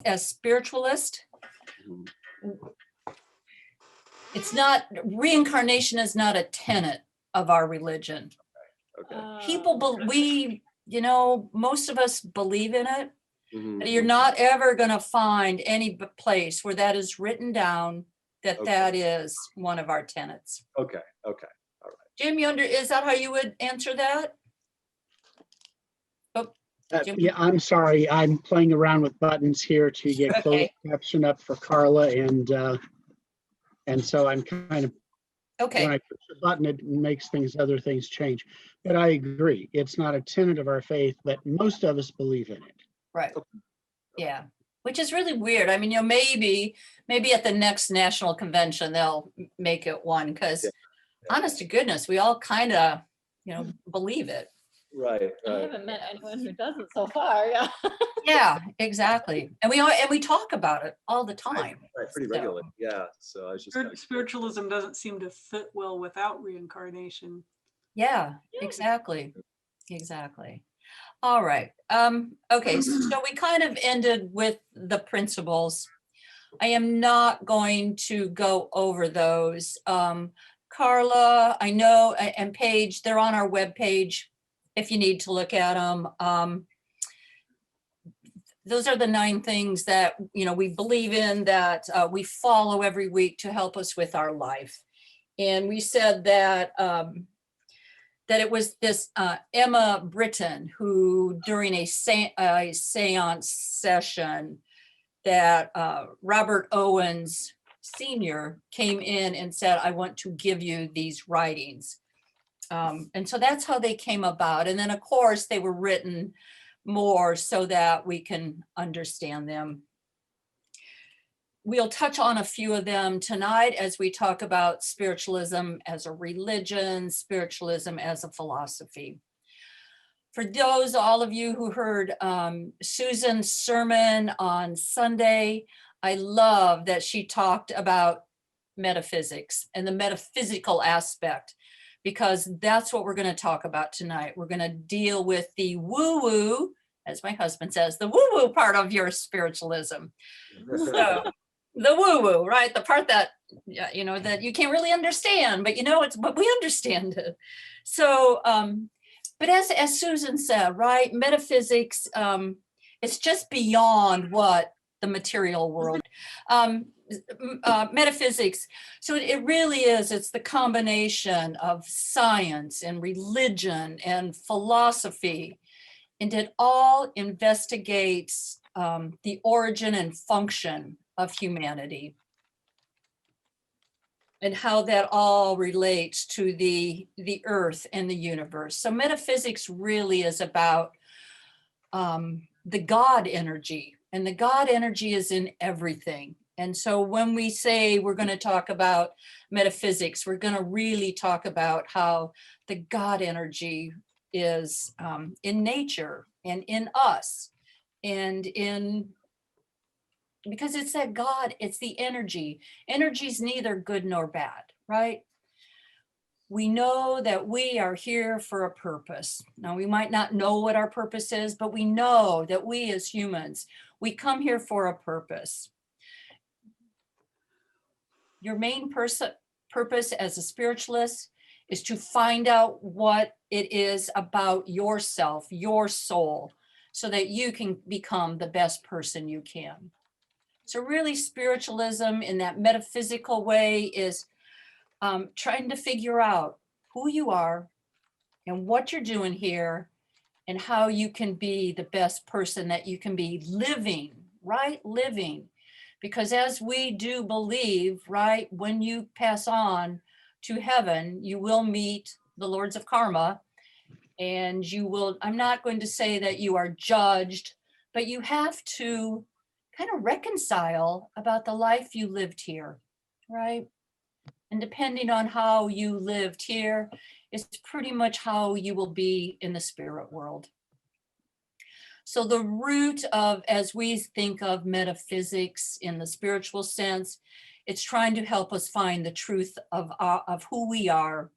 as spiritualist, Mhm. it's not, reincarnation is not a tenet of our religion. Okay. People, most of us believe in it, Mhm, but you're mhm. not ever going to find any place where that is written down that Okay. that is one of our tenets. Okay. Okay. All right. Jim, is that how you would answer that? Oh, Jim? Yeah, I'm sorry. I'm playing around with buttons here to get Okay. closed caption up for Carla, and so I'm kind of, when Okay, I push the button, it makes other things change. But I agree, it's not a tenet of our faith, but most of us believe in it. right. Yeah, which is really weird. I mean, maybe at the next national convention, they'll make it one, because Yeah. honest to goodness, we all kind of, believe it. Right. I Right. haven't met anyone who doesn't so far. Yeah. Yeah, exactly. And we talk about it all the time. Right. Pretty So, regularly. Yeah. So I was just kind of Spiritualism doesn't seem to fit well without reincarnation. yeah, exactly. All right. Okay, so we kind of ended with the principles. I am not going to go over those. Carla, I know, and Paige, they're on our webpage if you need to look at them. Those are the 9 things that, we believe in, that we follow every week to help us with our life. And we said that that it was this Emma Britton who, during a seance session, that Robert Owens Sr. came in and said, I want to give you these writings. And so that's how they came about. And then, of course, they were written more so that we can understand them. We'll touch on a few of them tonight as we talk about spiritualism as a religion, spiritualism as a philosophy. For those, all of you who heard Susan's sermon on Sunday, I love that she talked about metaphysics and the metaphysical aspect, because that's what we're going to talk about tonight. We're going to deal with the woo-woo, as my husband says, the woo-woo part of your spiritualism. So the woo-woo, right? The part that, that you can't really understand, but but we understand it. So, but as Susan said, right, metaphysics, it's just beyond what the material world, metaphysics. So it really is, it's the combination of science and religion and philosophy, and it all investigates the origin and function of humanity, and how that all relates to the earth and the universe. So metaphysics really is about the God energy, and the God energy is in everything. And so when we say we're going to talk about metaphysics, we're going to really talk about how the God energy is in nature and in us, and because it's that God, it's the energy. Energy is neither good nor bad, right? We know that we are here for a purpose. Now, we might not know what our purpose is, but we know that we as humans, we come here for a purpose. Your main purpose as a spiritualist is to find out what it is about yourself, your soul, so that you can become the best person you can. So really, spiritualism in that metaphysical way is trying to figure out who you are and what you're doing here, and how you can be the best person that you can be living, right? Living. Because as we do believe, right, when you pass on to heaven, you will meet the lords of karma, and you will, I'm not going to say that you are judged, but you have to kind of reconcile about the life you lived here, right? And depending on how you lived here, it's pretty much how you will be in the spirit world. So the root of, as we think of metaphysics in the spiritual sense, it's trying to help us find the truth of who we are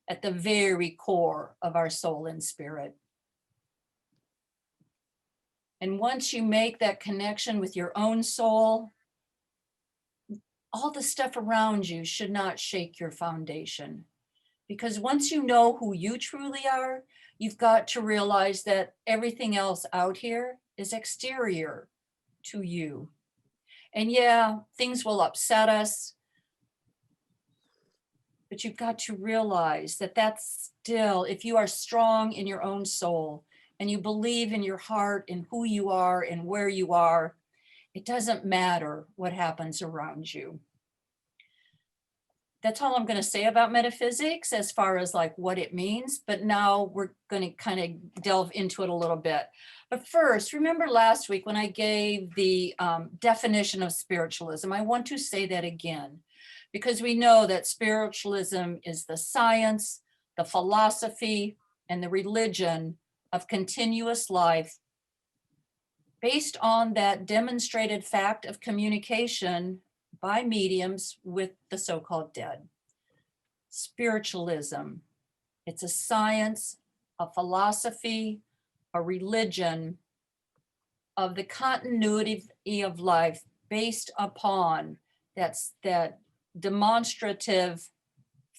at the very core of our soul and spirit. And once you make that connection with your own soul, all the stuff around you should not shake your foundation. Because once you know who you truly are, you've got to realize that everything else out here is exterior to you. And yeah, things will upset us, but you've got to realize that that's still, if you are strong in your own soul and you believe in your heart and who you are and where you are, it doesn't matter what happens around you. That's all I'm going to say about metaphysics as far as like what it means, but now we're going to kind of delve into it a little bit. But first, remember last week when I gave the definition of spiritualism, I want to say that again, because we know that spiritualism is the science, the philosophy, and the religion of continuous life based on that demonstrated fact of communication by mediums with the so-called dead. Spiritualism, it's a science, a philosophy, a religion of the continuity of life based upon that demonstrative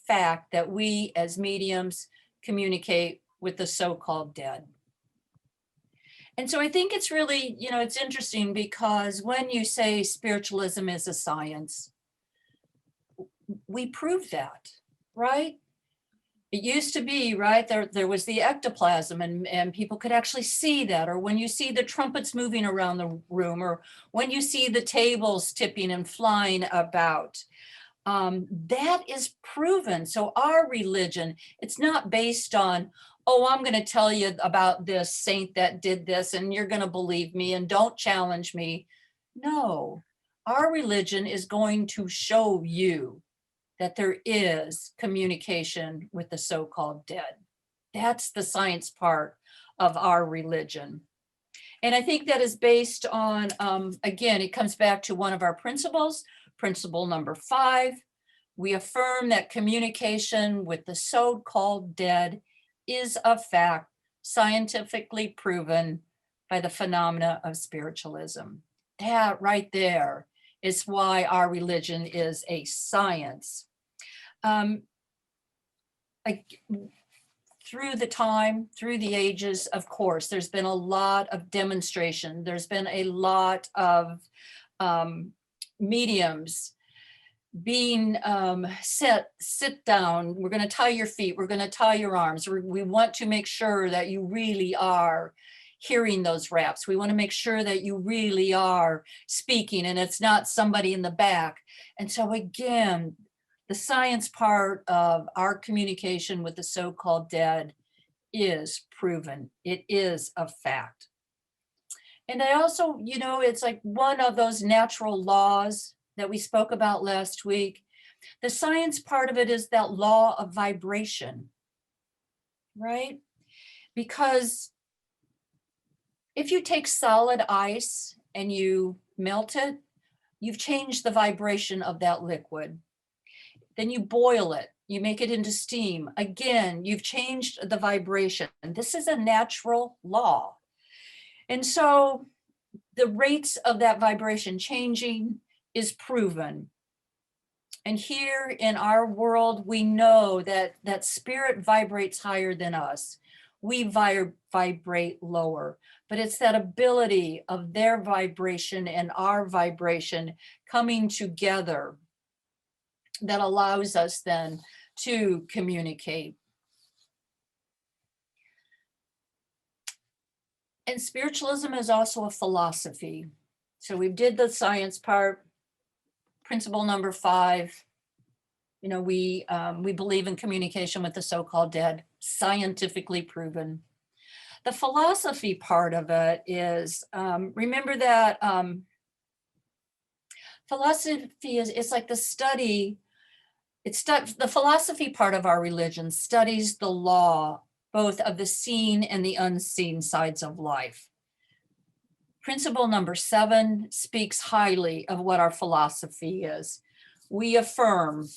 fact that we as mediums communicate with the so-called dead. And so I think it's really, it's interesting because when you say spiritualism is a science, we prove that, right? It used to be, right, there was the ectoplasm and people could actually see that, or when you see the trumpets moving around the room, or when you see the tables tipping and flying about, that is proven. So our religion, it's not based on, oh, I'm going to tell you about this saint that did this and you're going to believe me and don't challenge me. No, our religion is going to show you that there is communication with the so-called dead. That's the science part of our religion. And I think that is based on, again, it comes back to one of our principles, principle number 5. We affirm that communication with the so-called dead is a fact, scientifically proven by the phenomena of spiritualism. That right there is why our religion is a science. Through the ages, of course, there's been a lot of demonstration. There's been a lot of mediums being sit down. We're going to tie your feet. We're going to tie your arms. We want to make sure that you really are hearing those raps. We want to make sure that you really are speaking and it's not somebody in the back. And so again, the science part of our communication with the so-called dead is proven. It is a fact. And I also, it's like one of those natural laws that we spoke about last week. The science part of it is that law of vibration, right? Because if you take solid ice and you melt it, you've changed the vibration of that liquid. Then you boil it, you make it into steam. Again, you've changed the vibration. This is a natural law. And so the rates of that vibration changing is proven. And here in our world, we know that spirit vibrates higher than us. We vibrate lower, but it's that ability of their vibration and our vibration coming together that allows us then to communicate. And spiritualism is also a philosophy. So we did the science part. Principle number 5, we believe in communication with the so-called dead, scientifically proven. The philosophy part of it is, remember that philosophy it's like the study. The philosophy part of our religion studies the law, both of the seen and the unseen sides of life. Principle number 7 speaks highly of what our philosophy is. We affirm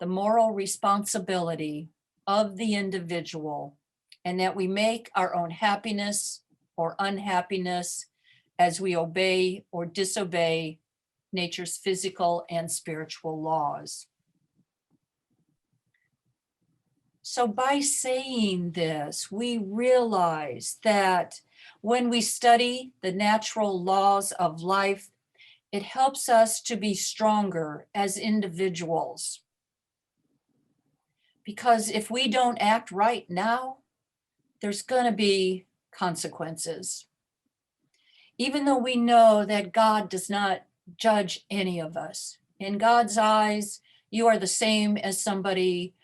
the moral responsibility of the individual and that we make our own happiness or unhappiness as we obey or disobey nature's physical and spiritual laws. So by saying this, we realize that when we study the natural laws of life, it helps us to be stronger as individuals. Because if we don't act right now, there's going to be consequences. Even though we know that God does not judge any of us, in God's eyes, you are the same as somebody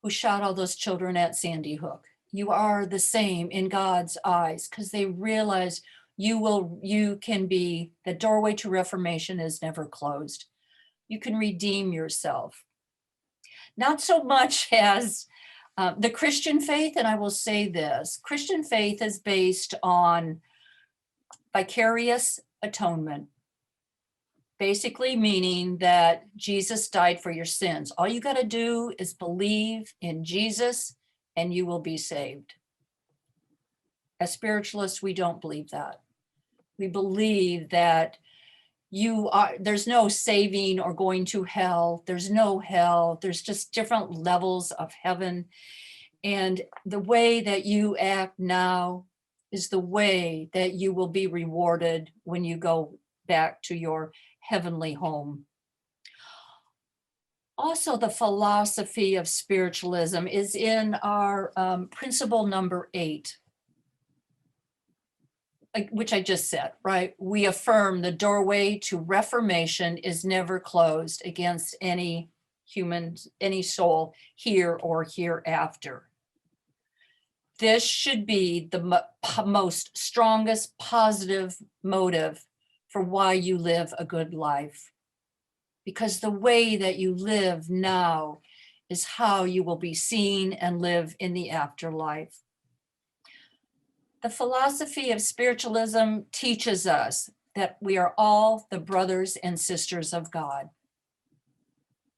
who shot all those children at Sandy Hook. You are the same in God's eyes because they realize you can be, the doorway to reformation is never closed. You can redeem yourself. Not so much as the Christian faith, and I will say this, Christian faith is based on vicarious atonement, basically meaning that Jesus died for your sins. All you got to do is believe in Jesus and you will be saved. As spiritualists, we don't believe that. We believe that there's no saving or going to hell. There's no hell. There's just different levels of heaven. And the way that you act now is the way that you will be rewarded when you go back to your heavenly home. Also, the philosophy of spiritualism is in our principle number 8, which I just said, right? We affirm the doorway to reformation is never closed against any human, any soul here or hereafter. This should be the most strongest positive motive for why you live a good life. Because the way that you live now is how you will be seen and live in the afterlife. The philosophy of spiritualism teaches us that we are all the brothers and sisters of God.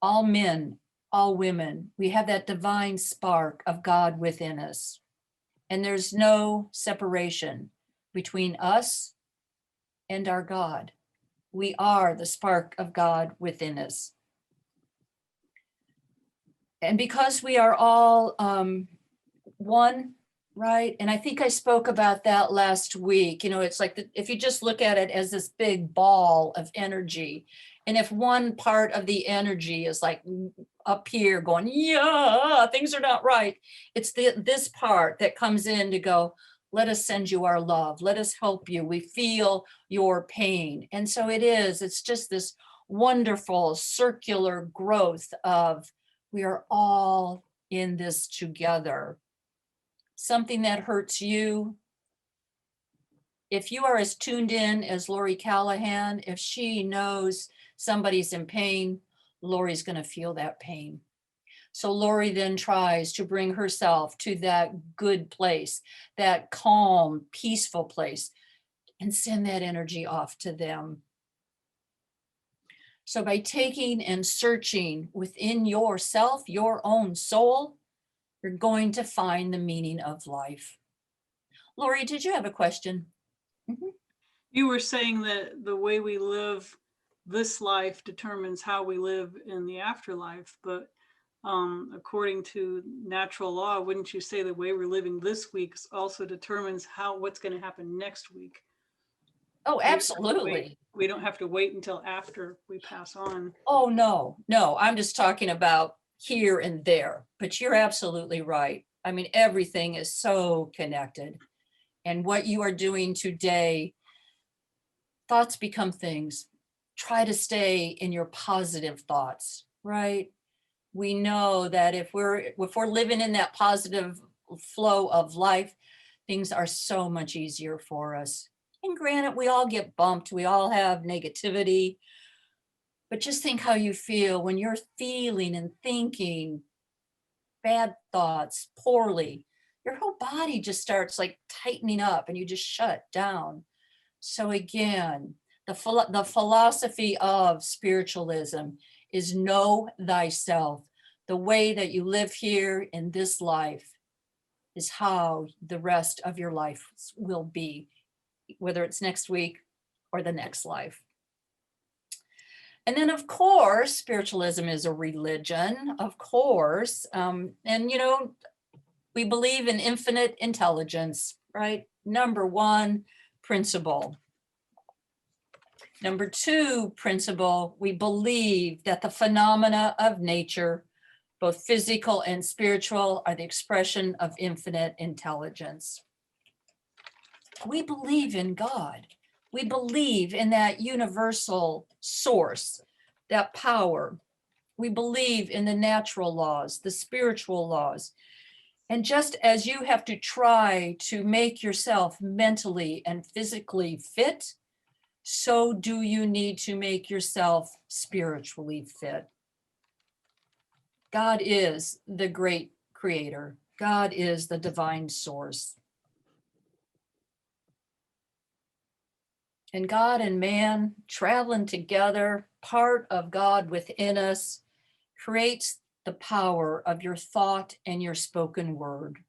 All men, all women, we have that divine spark of God within us. And there's no separation between us and our God. We are the spark of God within us. And because we are all one, right? And I think I spoke about that last week. You know, it's like if you just look at it as this big ball of energy, and if one part of the energy is like up here going, yeah, things are not right, it's this part that comes in to go, let us send you our love. Let us help you. We feel your pain. And so it's just this wonderful circular growth of we are all in this together. Something that hurts you. If you are as tuned in as Lori Callahan, if she knows somebody's in pain, Lori's going to feel that pain. So Lori then tries to bring herself to that good place, that calm, peaceful place, and send that energy off to them. So by taking and searching within yourself, your own soul, you're going to find the meaning of life. Lori, did you have a question? Mm-hmm. You were saying that the way we live this life determines how we live in the afterlife, but according to natural law, wouldn't you say the way we're living this week also determines what's going to happen next week? Oh, absolutely. We don't have to wait until after we pass on. Oh, no, I'm just talking about here and there, but you're absolutely right. I mean, everything is so connected. And what you are doing today, thoughts become things. Try to stay in your positive thoughts, right? We know that if we're living in that positive flow of life, things are so much easier for us. And granted, we all get bumped, we all have negativity, but just think how you feel when you're feeling and thinking bad thoughts poorly. Your whole body just starts like tightening up and you just shut down. So again, the philosophy of spiritualism is know thyself. The way that you live here in this life is how the rest of your life will be, whether it's next week or the next life. And then, of course, spiritualism is a religion, of course. And, you know, we believe in infinite intelligence, right? Number one principle. Number two principle, we believe that the phenomena of nature, both physical and spiritual, are the expression of infinite intelligence. We believe in God. We believe in that universal source, that power. We believe in the natural laws, the spiritual laws. And just as you have to try to make yourself mentally and physically fit, so do you need to make yourself spiritually fit. God is the great creator. God is the divine source. And God and man traveling together, part of God within us, creates the power of your thought and your spoken word.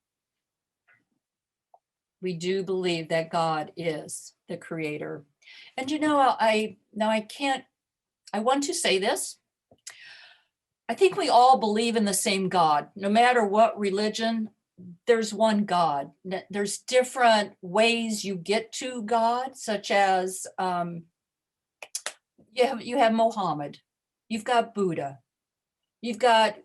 We do believe that God is the creator. And you know, I want to say this. I think we all believe in the same God, no matter what religion. There's one God. There's different ways you get to God, such as you have Muhammad, you've got Buddha, you've got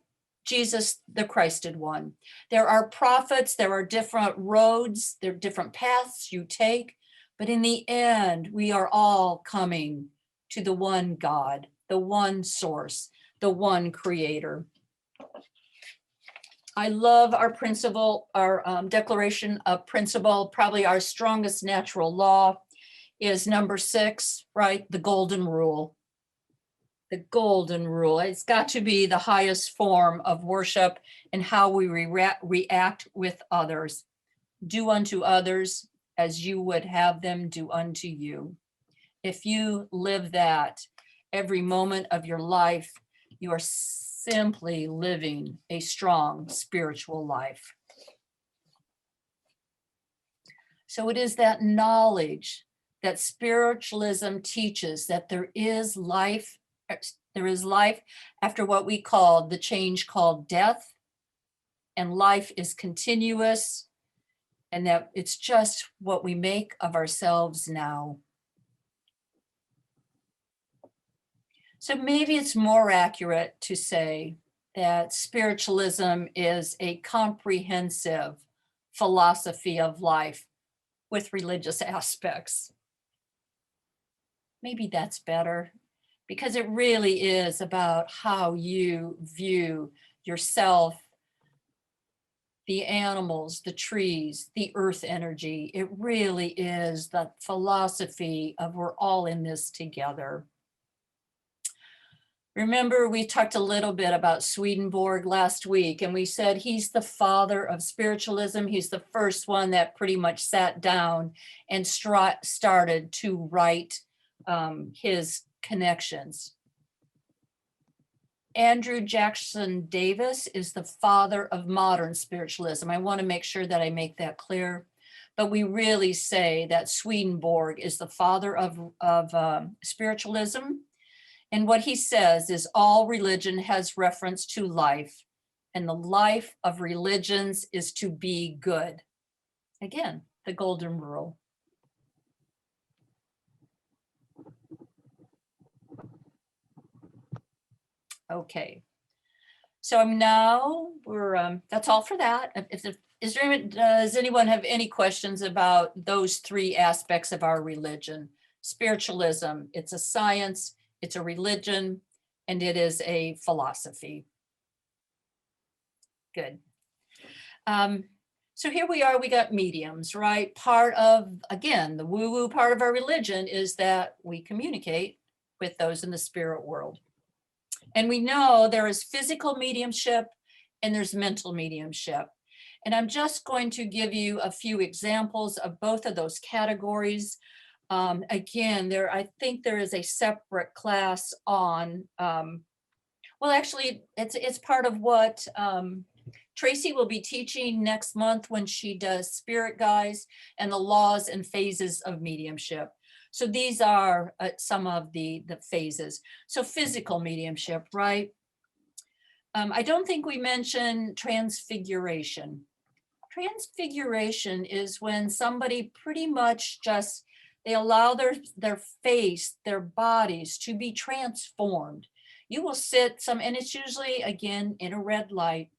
Jesus, the Christed one. There are prophets, there are different roads, there are different paths you take, but in the end, we are all coming to the one God, the one source, the one creator. I love our principle, our declaration of principle. Probably our strongest natural law is number 6, right? The golden rule. The golden rule. It's got to be the highest form of worship and how we react with others. Do unto others as you would have them do unto you. If you live that every moment of your life, you are simply living a strong spiritual life. So it is that knowledge that spiritualism teaches, that there is life after what we call the change called death, and life is continuous, and that it's just what we make of ourselves now. So maybe it's more accurate to say that spiritualism is a comprehensive philosophy of life with religious aspects. Maybe that's better, because it really is about how you view yourself, the animals, the trees, the earth energy. It really is the philosophy of we're all in this together. Remember, we talked a little bit about Swedenborg last week, and we said he's the father of spiritualism. He's the first one that pretty much sat down and started to write his connections. Andrew Jackson Davis is the father of modern spiritualism. I want to make sure that I make that clear. But we really say that Swedenborg is the father of spiritualism. And what he says is all religion has reference to life, and the life of religions is to be good. Again, the golden rule. Okay. So that's all for that. Does anyone have any questions about those 3 aspects of our religion? Spiritualism, it's a science, it's a religion, and it is a philosophy. Good. So here we are, we got mediums, right? Part of, again, the woo-woo part of our religion is that we communicate with those in the spirit world. And we know there is physical mediumship and there's mental mediumship. And I'm just going to give you a few examples of both of those categories. Again, I think there is a separate class on, well, actually, it's part of what Tracy will be teaching next month when she does Spirit Guides and the laws and phases of mediumship. So these are some of the phases. So physical mediumship, right? I don't think we mentioned transfiguration. Transfiguration is when somebody pretty much just, they allow their face, their bodies to be transformed. You will sit and it's usually, again, in a red light.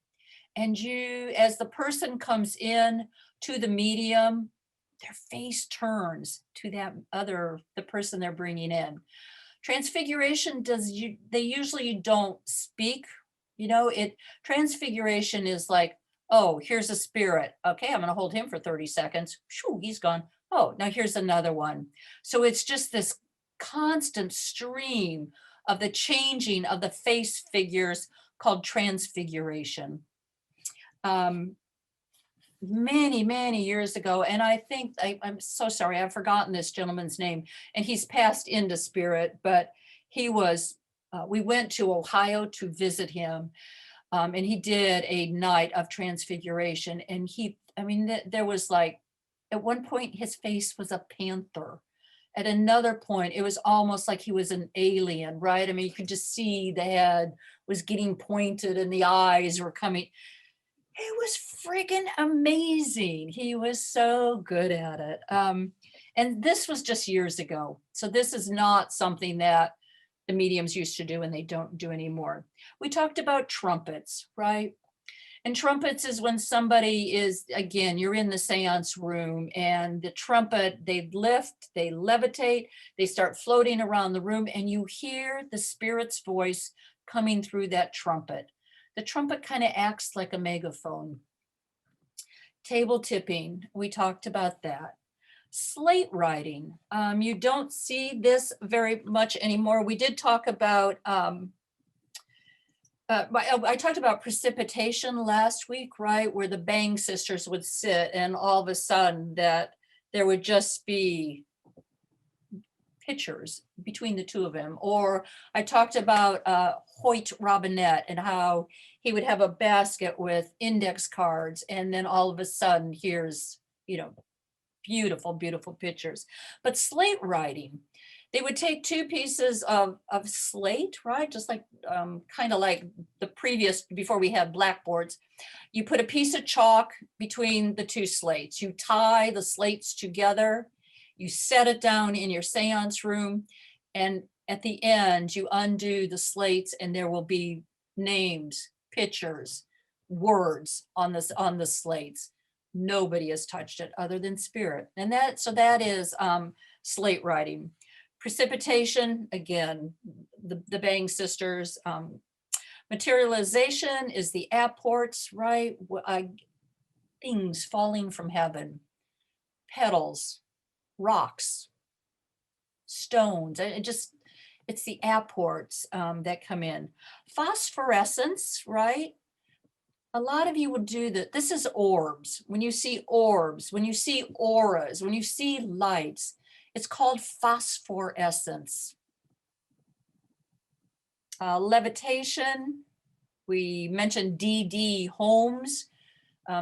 And you, as the person comes in to the medium, their face turns to the person they're bringing in. Transfiguration they usually don't speak, transfiguration is like, oh, here's a spirit. Okay, I'm going to hold him for 30 seconds. Shoo, he's gone. Oh, now here's another one. So it's just this constant stream of the changing of the face figures called transfiguration. Many years ago, and I think, I'm so sorry, I've forgotten this gentleman's name, and he's passed into spirit, but he was, we went to Ohio to visit him, and he did a night of transfiguration, and there was like, at one point his face was a panther. At another point, it was almost like he was an alien, right? I mean, you could just see the head was getting pointed and the eyes were coming. It was friggin' amazing. He was so good at it. And this was just years ago. So this is not something that the mediums used to do and they don't do anymore. We talked about trumpets, right? And trumpets is when somebody is, again, you're in the seance room and the trumpet, they lift, they levitate, they start floating around the room and you hear the spirit's voice coming through that trumpet. The trumpet kind of acts like a megaphone. Table tipping, we talked about that. Slate writing, you don't see this very much anymore. We did talk about, I talked about precipitation last week, right? Where the Bang sisters would sit and all of a sudden that there would just be pictures between the two of them. Or I talked about Hoyt Robinette and how he would have a basket with index cards and then all of a sudden here's, beautiful, beautiful pictures. But slate writing, they would take two pieces of slate, right? Just like kind of like the previous, before we had blackboards. You put a piece of chalk between the two slates. You tie the slates together. You set it down in your seance room. And at the end, you undo the slates and there will be names, pictures, words on the slates. Nobody has touched it other than spirit. And that is slate writing. Precipitation, again, the Bang sisters. Materialization is the apports, right? Things falling from heaven, petals, rocks, stones. It's the apports that come in. Phosphorescence, right? A lot of you would do that. This is orbs. When you see orbs, when you see auras, when you see lights, it's called phosphorescence. Levitation, we mentioned D.D. Holmes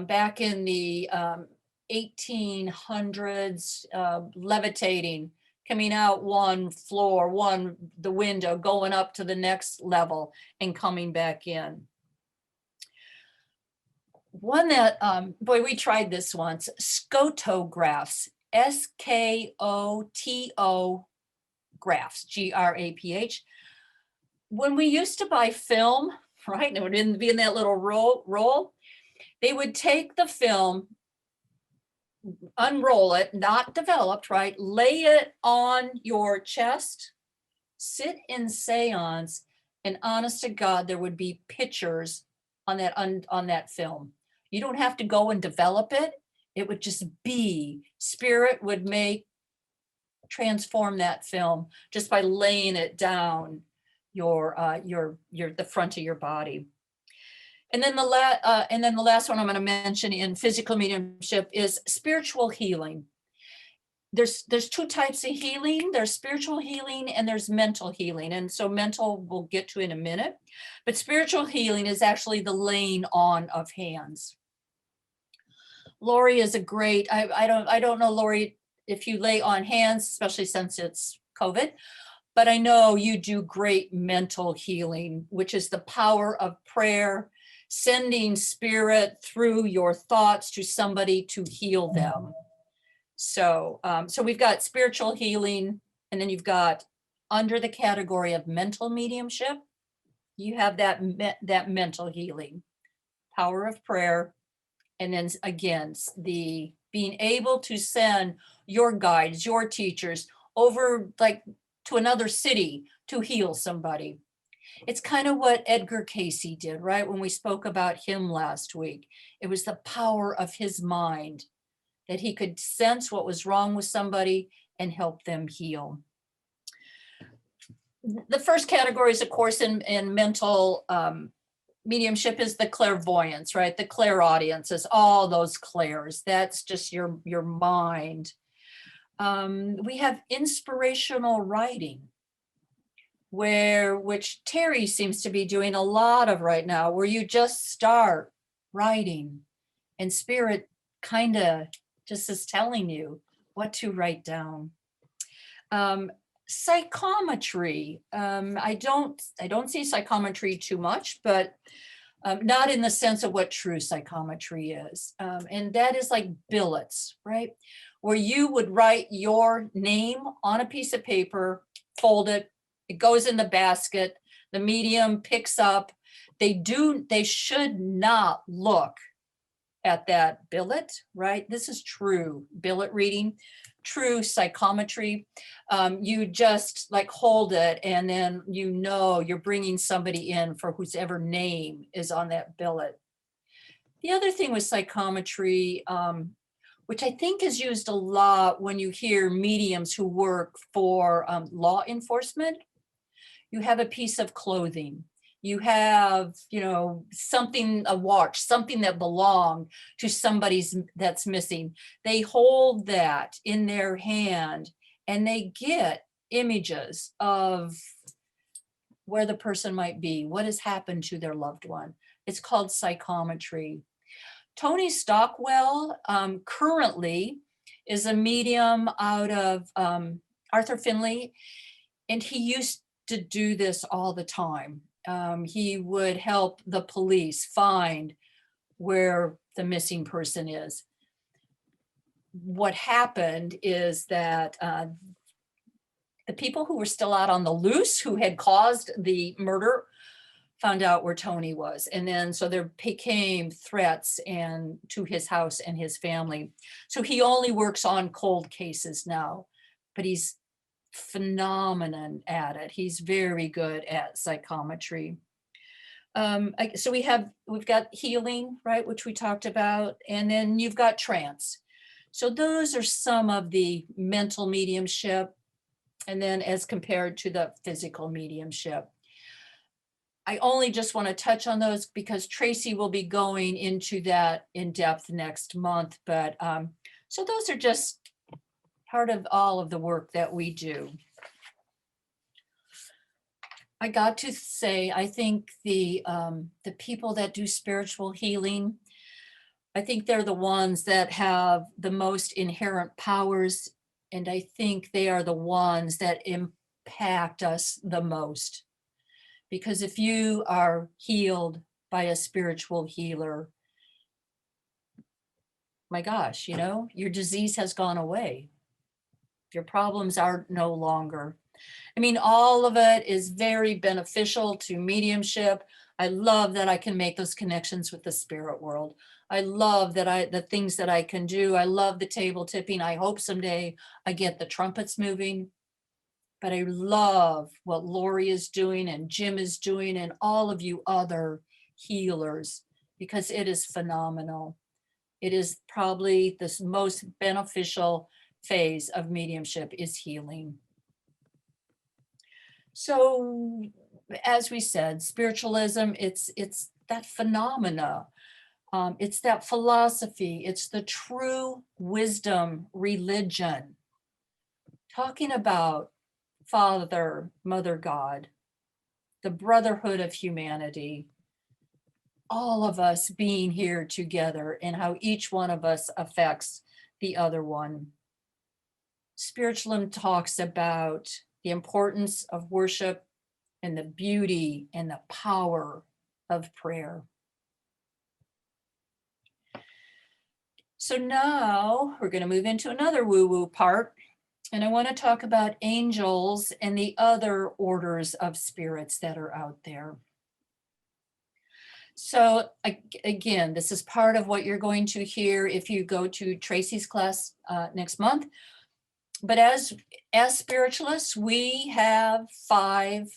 back in the 1800s, levitating, coming out one floor, the window, going up to the next level and coming back in. One that, boy, we tried this once, scotographs, S-K-O-T-O graphs, G-R-A-P-H. When we used to buy film, right, and it would be in that little roll, they would take the film, unroll it, not developed, right, lay it on your chest, sit in seance, and honest to God, there would be pictures on that film. You don't have to go and develop it. It would just be, spirit would transform that film just by laying it down the front of your body. And then the last one I'm going to mention in physical mediumship is spiritual healing. there's two types of healing. There's spiritual healing and there's mental healing. And so mental we'll get to in a minute, but spiritual healing is actually the laying on of hands. Lori is a great, I don't know, Lori, if you lay on hands, especially since it's COVID, but I know you do great mental healing, which is the power of prayer, sending spirit through your thoughts to somebody to heal them. So, so we've got spiritual healing, and then you've got under the category of mental mediumship, you have that mental healing, power of prayer, and then again, the being able to send your guides, your teachers over like to another city to heal somebody. It's kind of what Edgar Casey did, right? When we spoke about him last week, it was the power of his mind that he could sense what was wrong with somebody and help them heal. The first category is, of course, in mental mediumship is the clairvoyance, right? The clairaudience is all those clairs. That's just your mind. We have inspirational writing, which Terry seems to be doing a lot of right now, where you just start writing and spirit kind of just is telling you what to write down. Psychometry. I don't see psychometry too much, but not in the sense of what true psychometry is. And that is like billets, right? Where you would write your name on a piece of paper, fold it, it goes in the basket, the medium picks up. They should not look at that billet, right? This is true billet reading, true psychometry. You just like hold it, and then you know you're bringing somebody in for whoever name is on that billet. The other thing with psychometry, which I think is used a lot when you hear mediums who work for law enforcement, you have a piece of clothing. You have, something, a watch, something that belonged to somebody's that's missing. They hold that in their hand and they get images of where the person might be, what has happened to their loved one. It's called psychometry. Tony Stockwell currently is a medium out of Arthur Finley, and he used to do this all the time. He would help the police find where the missing person is. What happened is that the people who were still out on the loose, who had caused the murder, found out where Tony was. And then so there became threats to his house and his family. So he only works on cold cases now, but he's phenomenon at it. He's very good at psychometry. So we've got healing, right, which we talked about, and then you've got trance. So those are some of the mental mediumship, and then as compared to the physical mediumship. I only just want to touch on those because Tracy will be going into that in depth next month. But so those are just part of all of the work that we do. I got to say, I think the people that do spiritual healing, I think they're the ones that have the most inherent powers, and I think they are the ones that impact us the most. Because if you are healed by a spiritual healer, my gosh, your disease has gone away. Your problems are no longer. I mean, all of it is very beneficial to mediumship. I love that I can make those connections with the spirit world. I love that the things that I can do. I love the table tipping. I hope someday I get the trumpets moving. But I love what Lori is doing and Jim is doing and all of you other healers, because it is phenomenal. It is probably the most beneficial phase of mediumship is healing. So as we said, spiritualism, it's that phenomena. It's that philosophy. It's the true wisdom religion. talking about Father, Mother God, the brotherhood of humanity, all of us being here together and how each one of us affects the other one. Spiritualism talks about the importance of worship and the beauty and the power of prayer. So now we're going to move into another woo-woo part, and I want to talk about angels and the other orders of spirits that are out there. So again, this is part of what you're going to hear if you go to Tracy's class next month. But as spiritualists, we have 5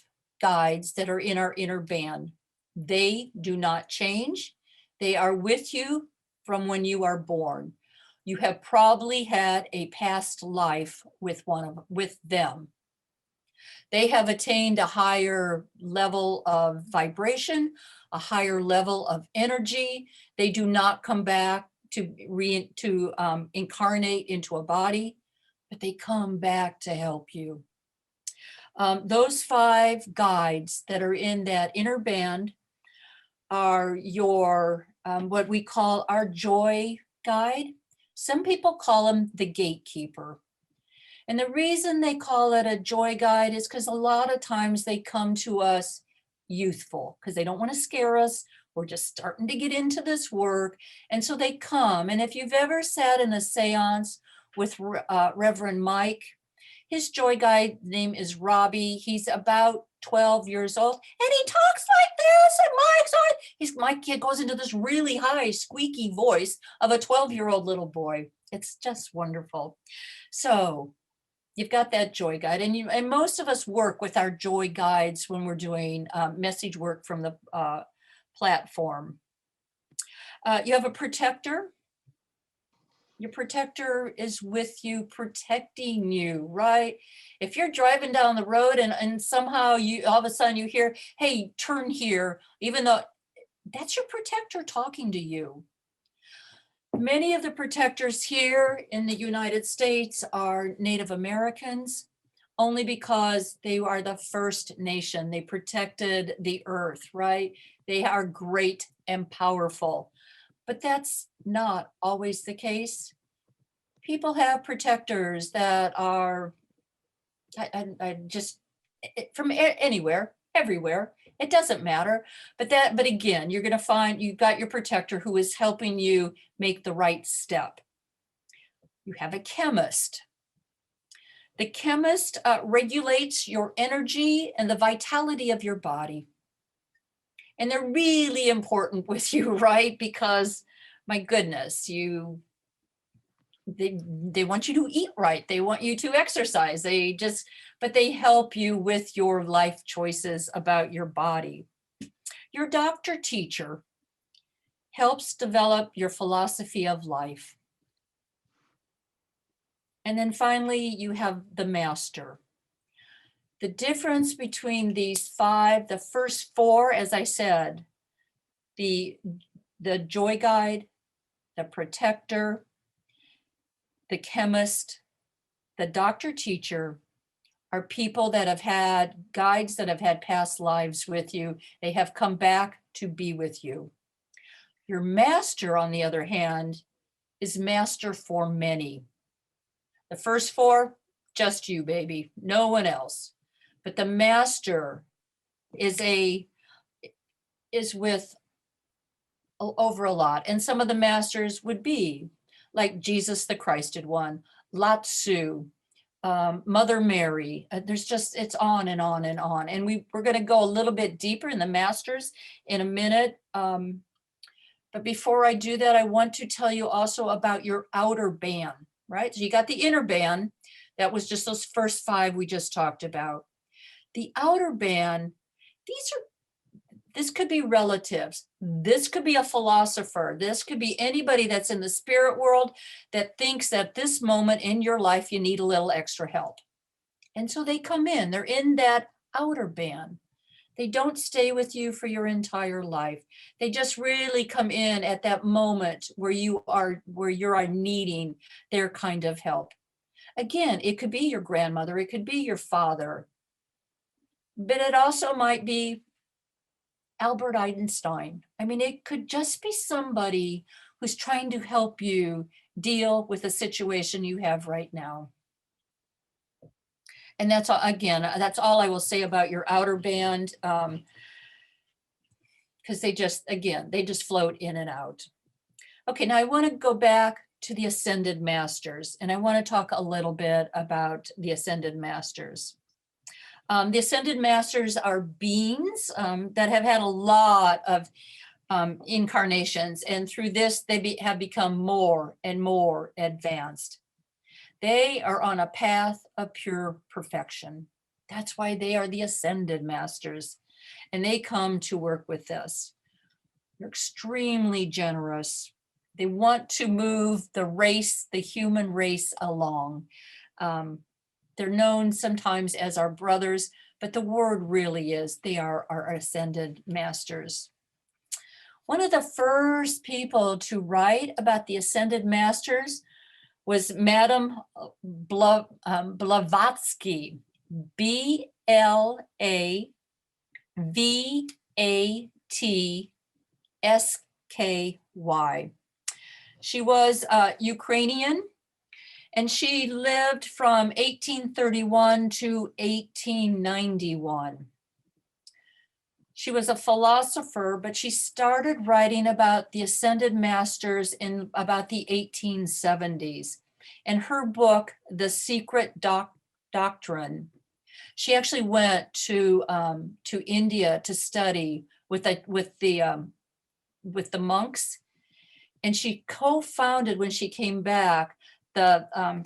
guides that are in our inner band. They do not change. They are with you from when you are born. You have probably had a past life with them. They have attained a higher level of vibration, a higher level of energy. They do not come back to incarnate into a body, but they come back to help you. Those 5 guides that are in that inner band are your, what we call our joy guide. Some people call him the gatekeeper. And the reason they call it a joy guide is because a lot of times they come to us youthful because they don't want to scare us. We're just starting to get into this work. And so they come. And if you've ever sat in a seance with Reverend Mike, his joy guide name is Robbie. He's about 12 years old and he talks like this. And my kid goes into this really high squeaky voice of a 12-year-old little boy. It's just wonderful. So you've got that joy guide, and most of us work with our joy guides when we're doing message work from the platform. You have a protector. Your protector is with you, protecting you, right? If you're driving down the road and somehow all of a sudden you hear, hey, turn here, even though that's your protector talking to you. Many of the protectors here in the United States are Native Americans, only because they are the first nation. They protected the earth, right? They are great and powerful, but that's not always the case. People have protectors that are from anywhere, everywhere. It doesn't matter. But again, you're going to find you've got your protector who is helping you make the right step. You have a chemist. The chemist regulates your energy and the vitality of your body. And they're really important with you, right? Because my goodness, they want you to eat right. They want you to exercise. But they help you with your life choices about your body. Your doctor teacher helps develop your philosophy of life. And then finally, you have the master. The difference between these 5, the first 4, as I said, the joy guide, the protector, the chemist, the doctor teacher are people that have had guides that have had past lives with you. They have come back to be with you. Your master, on the other hand, is master for many. The first 4, just you, baby, no one else. But the master is with over a lot. And some of the masters would be like Jesus the Christed One, Lao Tzu, Mother Mary. It's on and on and on. And we're going to go a little bit deeper in the masters in a minute. But before I do that, I want to tell you also about your outer band, right? So you got the inner band. That was just those first 5 we just talked about. The outer band, this could be relatives. This could be a philosopher. This could be anybody that's in the spirit world that thinks at this moment in your life, you need a little extra help. And so they come in, they're in that outer band. They don't stay with you for your entire life. They just really come in at that moment where you are needing their kind of help. Again, it could be your grandmother, it could be your father, but it also might be Albert Einstein. I mean, it could just be somebody who's trying to help you deal with the situation you have right now. And that's all, again, that's all I will say about your outer band. Because they just, again, they just float in and out. Okay, now I want to go back to the Ascended Masters, and I want to talk a little bit about the Ascended Masters. The Ascended Masters are beings that have had a lot of incarnations, and through this, they have become more and more advanced. They are on a path of pure perfection. That's why they are the Ascended Masters, and they come to work with us. They're extremely generous. They want to move the human race along. They're known sometimes as our brothers, but the word really is, they are our Ascended Masters. One of the first people to write about the Ascended Masters was Madame Blavatsky, Blavatsky. She was Ukrainian, and she lived from 1831 to 1891. She was a philosopher, but she started writing about the Ascended Masters in about the 1870s. In her book, The Secret Doctrine, she actually went to India to study with the monks, and she co-founded, when she came back, the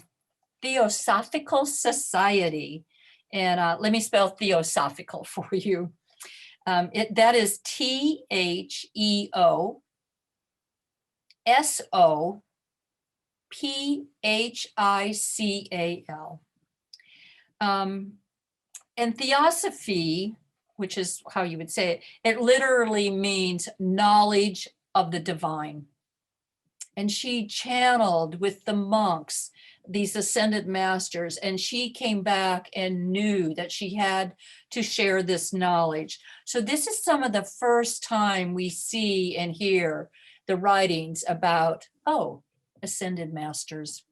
Theosophical Society. And let me spell theosophical for you. That is Theosophical. And theosophy, which is how you would say it, it literally means knowledge of the divine. And she channeled with the monks these Ascended Masters, and she came back and knew that she had to share this knowledge. So this is some of the first time we see and hear the writings about, Ascended Masters.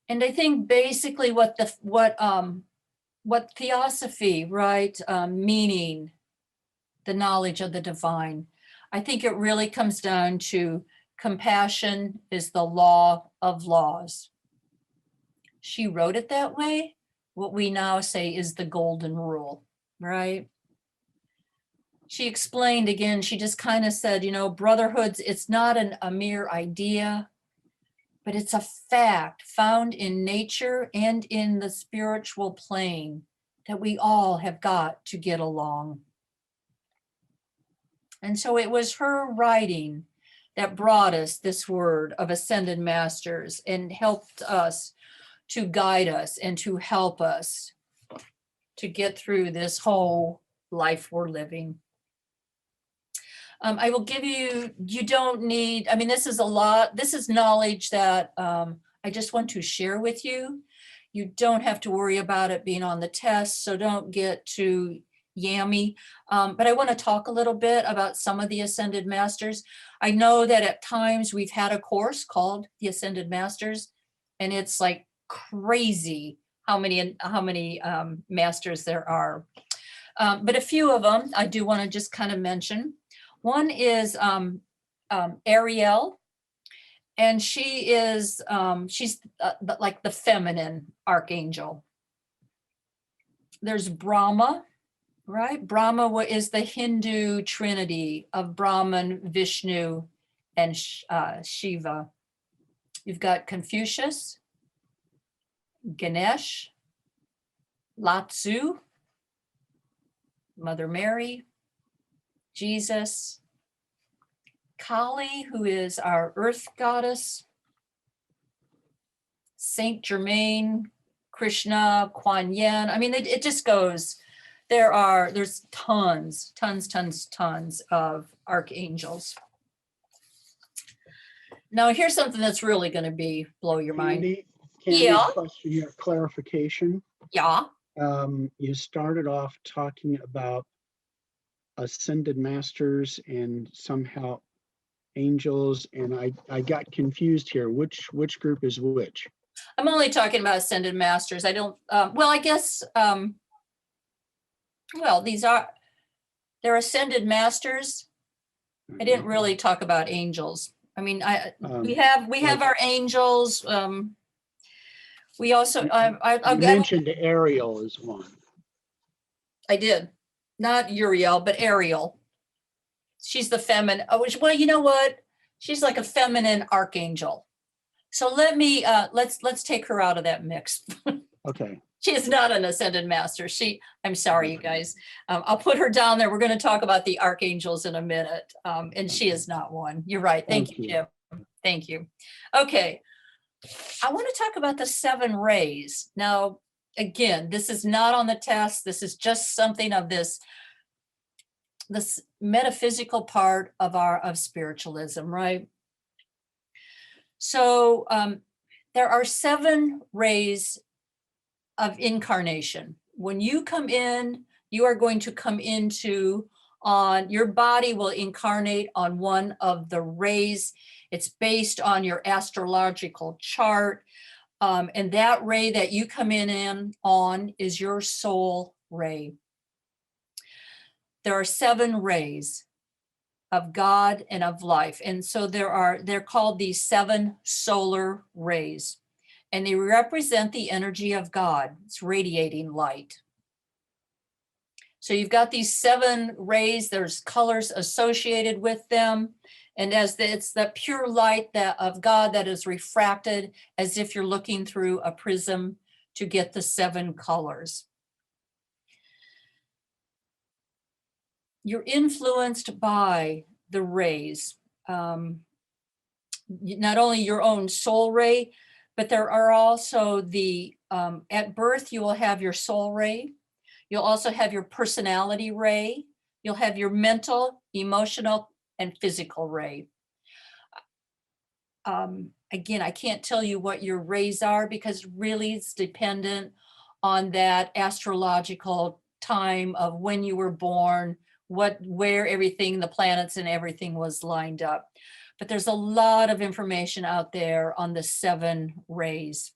And I think basically what theosophy, right, meaning the knowledge of the divine, I think it really comes down to compassion is the law of laws. She wrote it that way. What we now say is the golden rule, right? She explained again, she just kind of said, brotherhoods, it's not a mere idea, but it's a fact found in nature and in the spiritual plane that we all have got to get along. And so it was her writing that brought us this word of Ascended Masters and helped us to guide us and to help us to get through this whole life we're living. I will give you don't need, this is a lot, this is knowledge that I just want to share with you. You don't have to worry about it being on the test, so don't get too yammy. But I want to talk a little bit about some of the Ascended Masters. I know that at times we've had a course called the Ascended Masters, and it's like crazy how many masters there are. But a few of them I do want to just kind of mention. One is Ariel, and she is she's like the feminine archangel. There's Brahma, right? Brahma is the Hindu trinity of Brahman, Vishnu, and Shiva. You've got Confucius, Ganesh, Lao-Tzu, Mother Mary, Jesus, Kali, who is our earth goddess, Saint Germain, Krishna, Kuan Yin. It just goes. There's tons of archangels. Now, here's something that's really going to blow your mind. Candy, Yeah. question here, clarification. Yeah. You started off talking about ascended masters and somehow angels, and I got confused here. Which group is which? I'm only talking about ascended masters. I don't, well, I guess, well, they're ascended masters. I didn't really talk about angels. I mean, we have our angels. We also, You mentioned Ariel is one. I did, not Uriel, but Ariel. She's the feminine. Oh, well, you know what? She's like a feminine archangel. So let's take her out of that mix. Okay. She is not an ascended master. I'm sorry, you guys. I'll put her down there. We're going to talk about the archangels in a minute. And she is not one. You're right. Thank you, Jim. Thank you. Okay. I want to talk about the 7 rays. Now, again, this is not on the test. This is just something of this metaphysical part of spiritualism, right? So there are 7 rays of incarnation. When you come in, you are going to come into your body will incarnate on one of the rays. It's based on your astrological chart. And that ray that you come in on is your soul ray. There are 7 rays of God and of life. And so they're called the 7 solar rays. And they represent the energy of God. It's radiating light. So you've got these 7 rays, there's colors associated with them. And it's the pure light of God that is refracted as if you're looking through a prism to get the 7 colors. You're influenced by the rays, not only your own soul ray, but there are also at birth, you will have your soul ray. You'll also have your personality ray. You'll have your mental, emotional, and physical ray. Again, I can't tell you what your rays are because really it's dependent on that astrological time of when you were born, where everything, the planets and everything was lined up. But there's a lot of information out there on the 7 rays.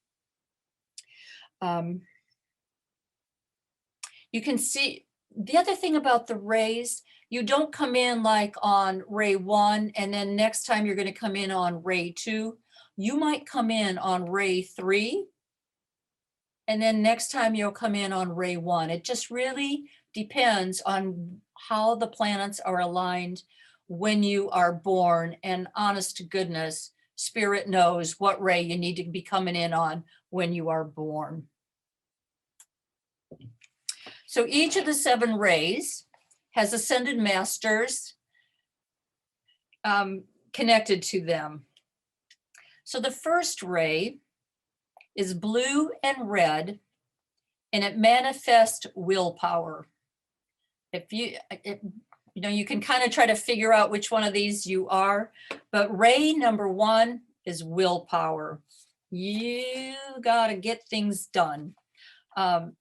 You can see the other thing about the rays, you don't come in like on ray 1 and then next time you're going to come in on ray 2. You might come in on ray 3 and then next time you'll come in on ray 1. It just really depends on how the planets are aligned when you are born, and honest to goodness, Spirit knows what ray you need to be coming in on when you are born. So each of the 7 rays has ascended masters connected to them. So the first ray is blue and red, and it manifests willpower. You can kind of try to figure out which one of these you are, but ray number 1 is willpower. You got to get things done.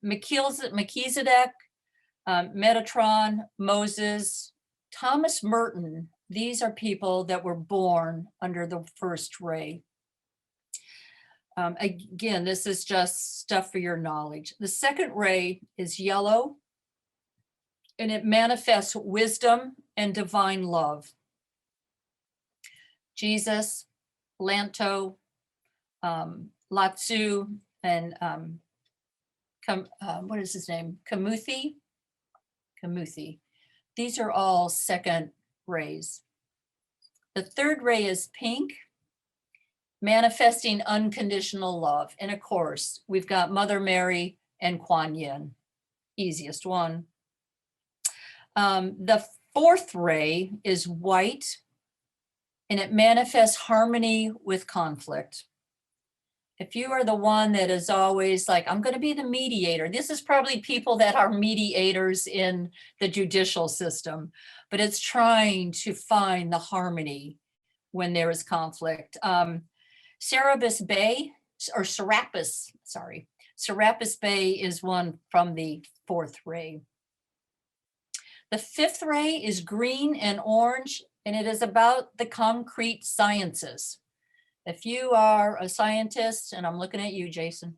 Melchizedek, Metatron, Moses, Thomas Merton, these are people that were born under the first ray. Again, this is just stuff for your knowledge. The second ray is yellow, and it manifests wisdom and divine love. Jesus, Lanto, Latsu, and what is his name? Kamuthi. These are all second rays. The third ray is pink, manifesting unconditional love. And of course, we've got Mother Mary and Kuan Yin, easiest one. The fourth ray is white, and it manifests harmony with conflict. If you are the one that is always like, I'm going to be the mediator, this is probably people that are mediators in the judicial system, but it's trying to find the harmony when there is conflict. Serapis Bay, or Serapis, sorry. Serapis Bay is one from the fourth ray. The fifth ray is green and orange, and it is about the concrete sciences. If you are a scientist, and I'm looking at you, Jason,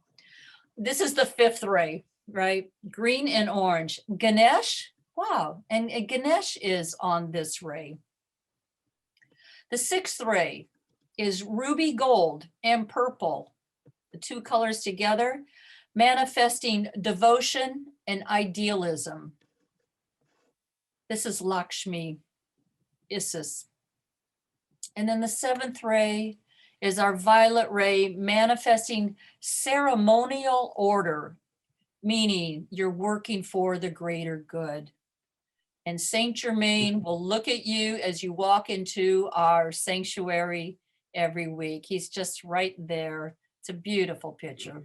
this is the fifth ray, right? Green and orange. Ganesh, wow, and Ganesh is on this ray. The sixth ray is ruby gold and purple, the two colors together, manifesting devotion and idealism. This is Lakshmi, Isis. And then the seventh ray is our violet ray, manifesting ceremonial order, meaning you're working for the greater good. And Saint Germain will look at you as you walk into our sanctuary every week. He's just right there. It's a beautiful picture.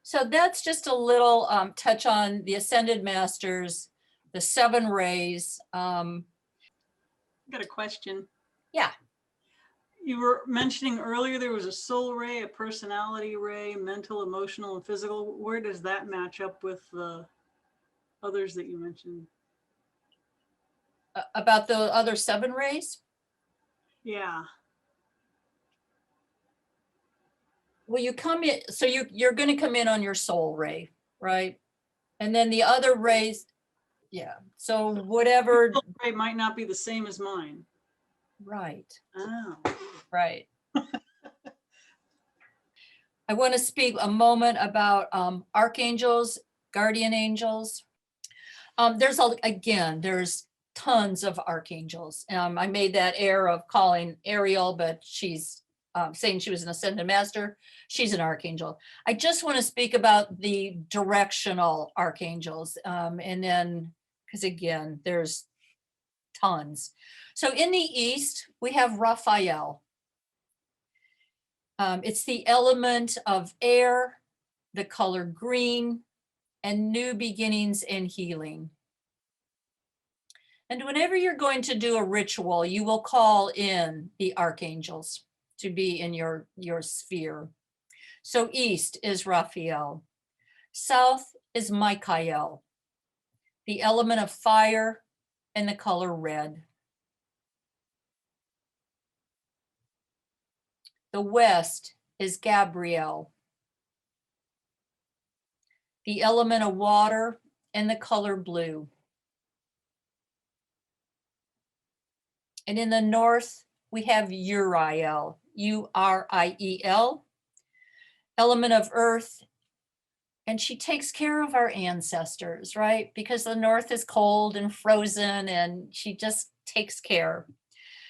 So that's just a little touch on the Ascended Masters, the seven rays. I got a question. Yeah. You were mentioning earlier there was a soul ray, a personality ray, mental, emotional, and physical. Where does that match up with the others that you mentioned? About the other seven rays? Yeah. Well, you come in, so you're going to come in on your soul ray, right? And then the other rays, yeah. So whatever, Soul ray might not be the same as mine. right, Oh. right. I want to speak a moment about archangels, guardian angels. There's tons of archangels. I made that error of calling Ariel, but she's saying she was an ascended master. She's an archangel. I just want to speak about the directional archangels. And then, because again, there's tons. So in the East, we have Raphael. It's the element of air, the color green, and new beginnings and healing. And whenever you're going to do a ritual, you will call in the archangels to be in your sphere. So East is Raphael. South is Michael, the element of fire and the color red. The West is Gabriel, the element of water and the color blue. And in the North, we have Uriel, Uriel, element of earth. And she takes care of our ancestors, right? Because the North is cold and frozen, and she just takes care.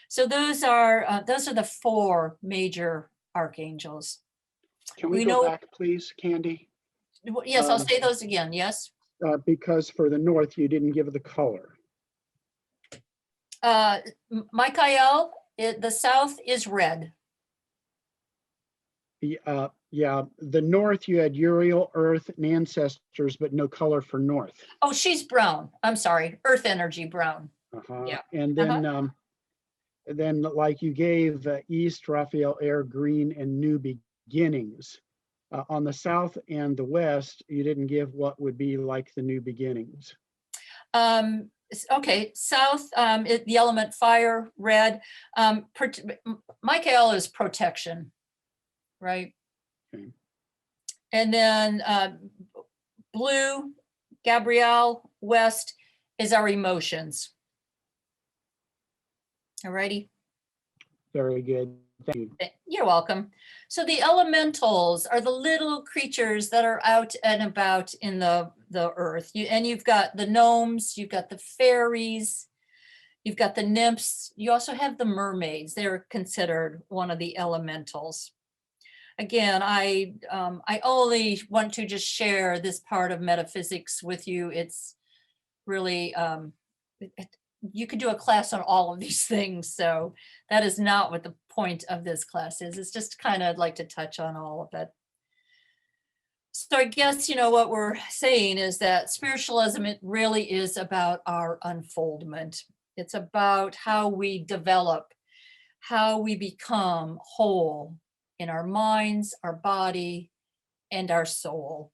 So those are the four major archangels. Can we We go know- back, please, Candy? Yes, I'll say those again, yes. Because for the north, you didn't give the color. Michael, the South is red. Yeah, the north, you had Uriel, earth, and ancestors, but no color for north. Oh, she's brown. I'm sorry, earth energy brown. Uh-huh. Yeah. And then like you gave East, Raphael, air, green, and new beginnings. On the South and the West, you didn't give what would be like the new beginnings. Okay, South, the element fire, red. Michael is protection, right? Okay. And then blue, Gabrielle, West is our emotions. All righty. Very good. Thank you. You're welcome. So the elementals are the little creatures that are out and about in the earth. You've got the gnomes, you've got the fairies, you've got the nymphs. You also have the mermaids. They're considered one of the elementals. Again, I only want to just share this part of metaphysics with you. It's really, you could do a class on all of these things. So that is not what the point of this class is. It's just kind of like to touch on all of it. So I guess, what we're saying is that spiritualism, it really is about our unfoldment. It's about how we develop how we become whole in our minds, our body, and our soul.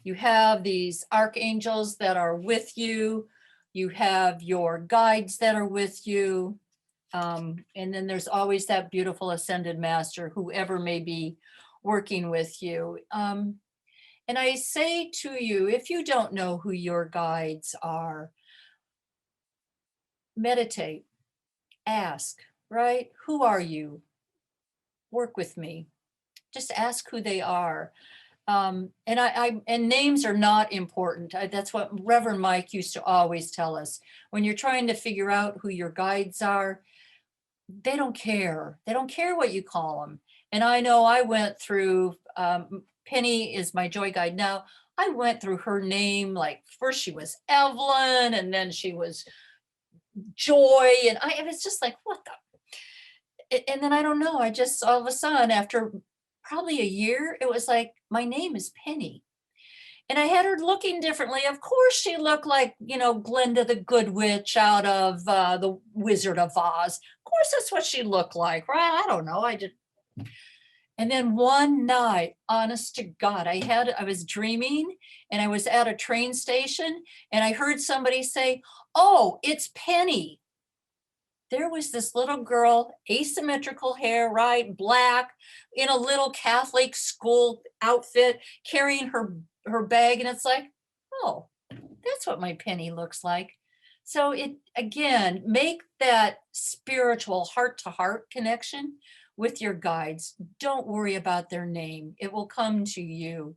You have these archangels that are with you. You have your guides that are with you. And then there's always that beautiful ascended master, whoever may be working with you. And I say to you, if you don't know who your guides are, meditate, ask, right? Who are you? Work with me. Just ask who they are. And names are not important. That's what Reverend Mike used to always tell us. When you're trying to figure out who your guides are, they don't care. They don't care what you call them. And I know I went through, Penny is my joy guide now. I went through her name, like first she was Evelyn, and then she was Joy. And it was just like, what the? And then I don't know, I just all of a sudden, after probably a year, it was like, my name is Penny. And I had her looking differently. Of course, she looked like, Glinda the Good Witch out of the Wizard of Oz. Of course, that's what she looked like, right? I don't know. And then one night, honest to God, I was dreaming and I was at a train station and I heard somebody say, "Oh, it's Penny." There was this little girl, asymmetrical hair, right, black, in a little Catholic school outfit, carrying her bag. And it's like, oh, that's what my Penny looks like. So again, make that spiritual heart-to-heart connection with your guides. Don't worry about their name. It will come to you.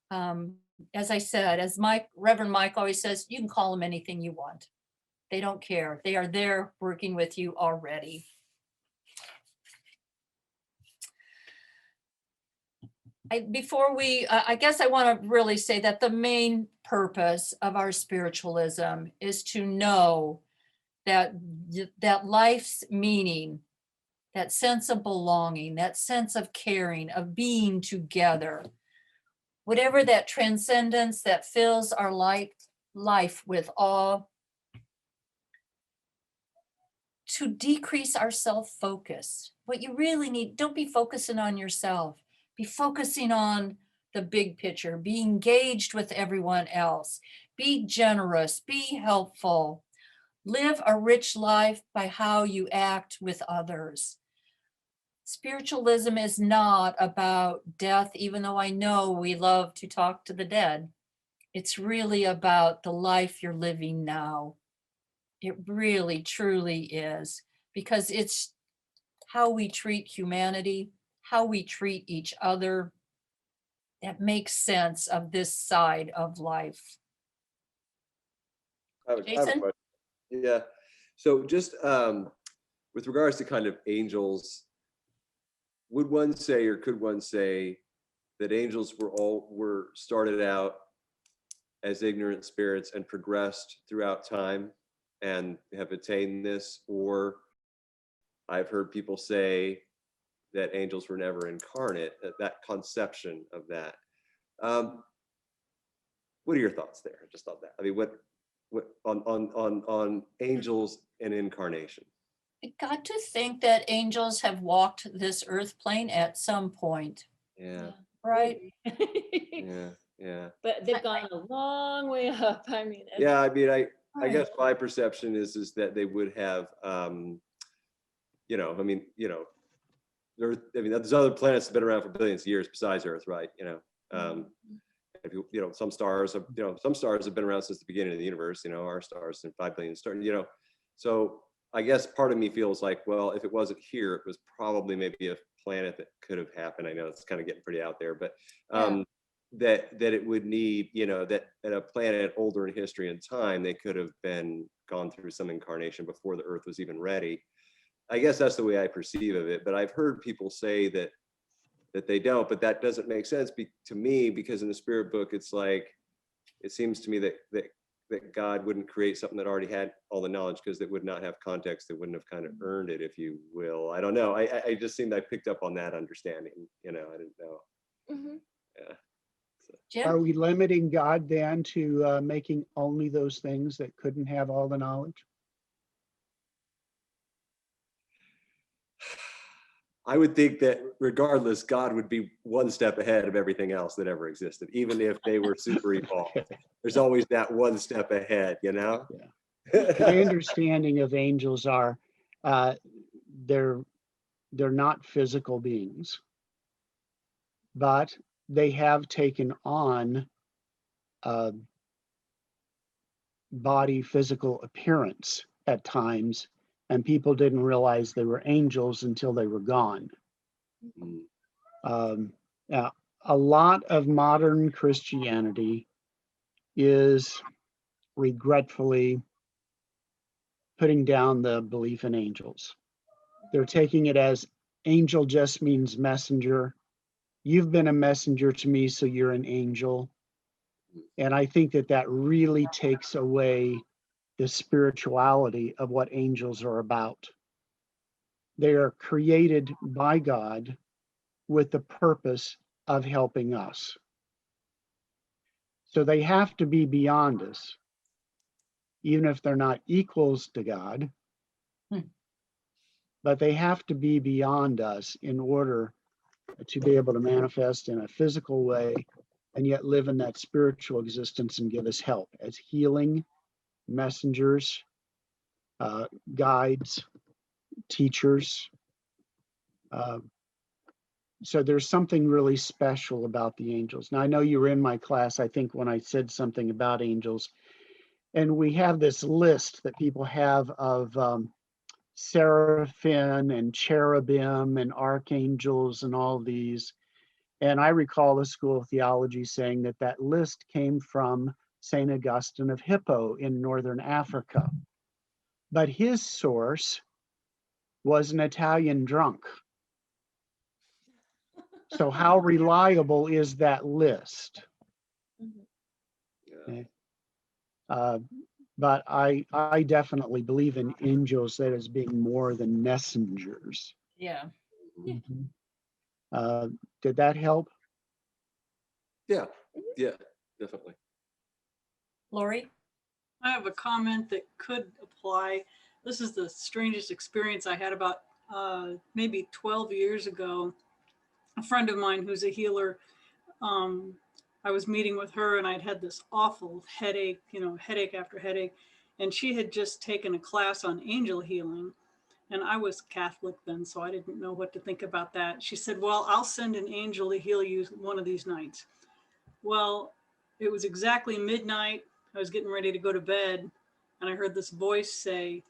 As I said, as Reverend Mike always says, you can call them anything you want. They don't care. They are there working with you already. I guess I want to really say that the main purpose of our spiritualism is to know that life's meaning, that sense of belonging, that sense of caring, of being together, whatever that transcendence that fills our life with awe, to decrease our self-focus. What you really need, don't be focusing on yourself. Be focusing on the big picture. Be engaged with everyone else. Be generous. Be helpful. Live a rich life by how you act with others. Spiritualism is not about death, even though I know we love to talk to the dead. It's really about the life you're living now. It really, truly is, because it's how we treat humanity, how we treat each other, that makes sense of this side of life. I have a Jason? question. Yeah. So just with regards to kind of angels, would one say, or could one say, that angels were started out as ignorant spirits and progressed throughout time and have attained this? Or I've heard people say that angels were never incarnate, that conception of that. What are your thoughts there? I just thought that. I mean, what on angels and incarnation? I got to think that angels have walked this earth plane at some point, Yeah, right? yeah. But they've gone a long way up. I mean, Yeah, I mean, I Right. guess my perception is that they would have, there's other planets that have been around for billions of years besides Earth, right? Some stars have been around since the beginning of the universe. Our stars and 5 billion stars. So I guess part of me feels like, well, if it wasn't here, it was probably maybe a planet that could have happened. I know it's kind of getting pretty out there, but that it would need, that at a planet older in history and time, they could have gone through some incarnation before the Earth was even ready. I guess that's the way I perceive of it. But I've heard people say that they don't, but that doesn't make sense to me, because in the spirit book, it's like, it seems to me that God wouldn't create something that already had all the knowledge, because it would not have context. It wouldn't have kind of earned it, if you will. I don't know. I just seemed I picked up on that understanding. I didn't know. Mhm. Yeah. Jim? Are we limiting God then to making only those things that couldn't have all the knowledge? I would think that regardless, God would be one step ahead of everything else that ever existed, even if they were super evolved. There's always that one step ahead, you know? My understanding of angels are they're not physical beings, but they have taken on body physical appearance at times, and people didn't realize they were angels until they were gone. Mm. Now, a lot of modern Christianity is regretfully putting down the belief in angels. They're taking it as angel just means messenger. You've been a messenger to me, so you're an angel. And I think that that really takes away the spirituality of what angels are about. They are created by God with the purpose of helping us. So they have to be beyond us, even if they're not equals to God, but they have to be beyond us in order to be able to manifest in a physical way and yet live in that spiritual existence and give us help as healing messengers, guides, teachers. So there's something really special about the angels. Now, I know you were in my class, I think, when I said something about angels, and we have this list that people have of seraphim and cherubim and archangels and all these. And I recall the School of Theology saying that that list came from St. Augustine of Hippo in Northern Africa. But his source was an Italian drunk. So how reliable is that list? Okay. But I definitely believe in angels that as being more than messengers. Yeah. Did that help? Yeah, yeah, definitely. Lori? I have a comment that could apply. This is the strangest experience I had about maybe 12 years ago. A friend of mine who's a healer, I was meeting with her and I'd had this awful headache, headache after headache. And she had just taken a class on angel healing. And I was Catholic then, so I didn't know what to think about that. She said, well, I'll send an angel to heal you one of these nights. Well, it was exactly midnight. I was getting ready to go to bed. And I heard this voice say,